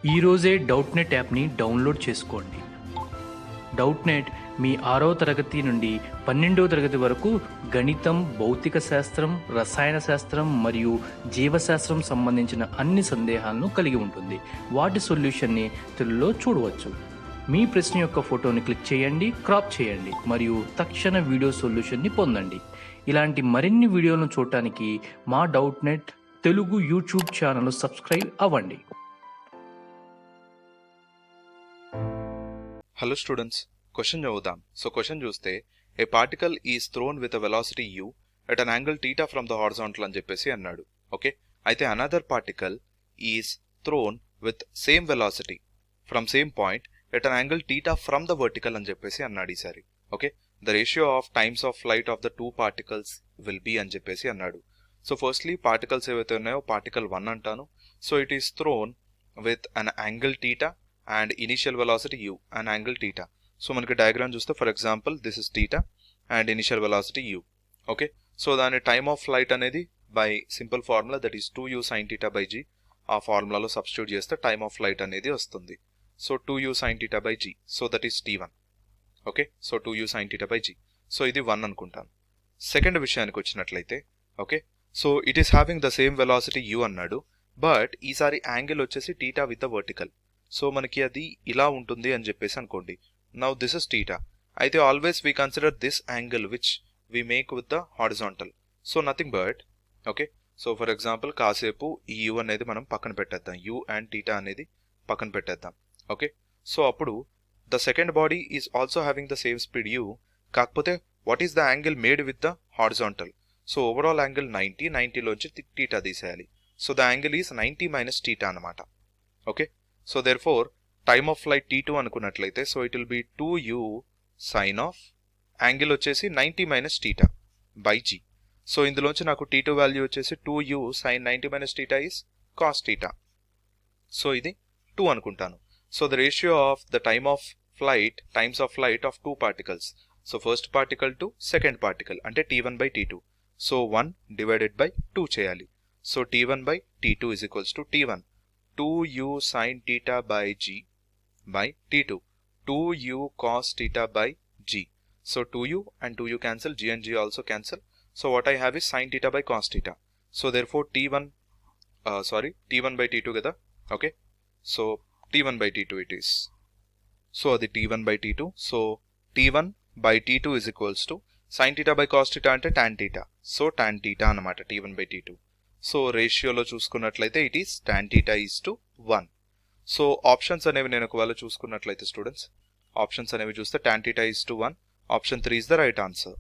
ఈరోజే డౌట్నెట్ యాప్ని డౌన్లోడ్ చేసుకోండి. డౌట్నెట్ మీ 6వ తరగతి నుండి 12వ తరగతి వరకు గణితం, భౌతిక శాస్త్రం, రసాయన శాస్త్రం మరియు జీవశాస్త్రం సంబంధించిన అన్ని సందేహాలను కలిగి ఉంటుంది. వాటి సొల్యూషన్ని తెలుగులో చూడవచ్చు. మీ ప్రశ్న యొక్క ఫోటోని క్లిక్ చేయండి, క్రాప్ చేయండి మరియు తక్షణ వీడియో సొల్యూషన్ని పొందండి. ఇలాంటి మరిన్ని వీడియోలను చూడటానికి మా Doubtnut Telugu YouTube channel subscribe అవ్వండి. హలో స్టూడెంట్స్, క్వశ్చన్ చదువుదాం. సో క్వశ్చన్ చూస్తే a particle is thrown with a velocity u at an angle theta from the horizontal అని చెప్పేసి అన్నాడు. ఓకే, అయితే another particle is thrown with same velocity from same point at an angle theta from the vertical అని చెప్పేసి అన్నాడు ఈసారి. Okay, the ratio of times of flight of the two particles will be అని చెప్పేసి అన్నాడు. So firstly particles ఏవైతే ఉన్నాయో particle 1 అంటాను. So it is throne with an angle theta and initial velocity u and angle theta. So మనకి diagram చూస్తే for example this is theta and initial velocity u. Okay, so దాని time of flight అనేది by simple formula that is 2u sin theta by g. ఆ ఫార్ములాలో substitute చేస్తే time of flight అనేది వస్తుంది. So 2u sin theta by g, so that is t1. Okay, so 2u sin theta by g, so ఇది 1 అనుకుంటాను. Second విషయానికి వచ్చినట్లయితే okay, so it is having the same velocity u అన్నాడు, but ఈసారి angle వచ్చేసి theta with the vertical. So మనకి అది ఇలా ఉంటుంది అని చెప్పేసి అనుకోండి. Now this is theta. అయితే always we consider this angle which we make with the horizontal. So nothing but okay, so for example కాసేపు ఈ యూ అనేది మనం పక్కన పెట్టేద్దాం, యూ అండ్ టీటా అనేది పక్కన పెట్టేద్దాం. ఓకే, సో అప్పుడు the second body is also having the same speed u, కాకపోతే what is the angle made with the horizontal. So overall angle 90, 90లోంచి టీటా తీసేయాలి. So the angle is 90 minus theta అనమాట. Okay, so there for time of flight t2 అనుకున్నట్లయితే so it will be 2u sine of angle వచ్చేసి 90 minus theta by g. So ఇందులోంచి నాకు t2 value వచ్చేసి 2u sine 90 minus theta is cos theta. So ఇది 2 అనుకుంటాను. So the ratio of the time of flight, times of flight of two particles, so first particle to second particle అంటే t1 by t2. So 1 divided by 2 చేయాలి. So t1 by t2 is equals to t1 2u sin theta by g by t2 2u cos theta by g. So 2u and 2u cancel, g and g also cancel. So what I have is sin theta by cos theta. So therefore t1 by t2 kada. Okay, so t1 by t2 it is. So the t1 by t2, so t1 by t2 is equals to sin theta by cos theta ante tan theta. So tan theta anamata t1 by t2. So రేషియోలో చూసుకున్నట్లయితే it is tan theta is to 1. So options అనేవి నేను ఒకవేళ చూసుకున్నట్లయితే students, options అనేవి చూస్తే tan theta is to 1, option 3 is the right answer.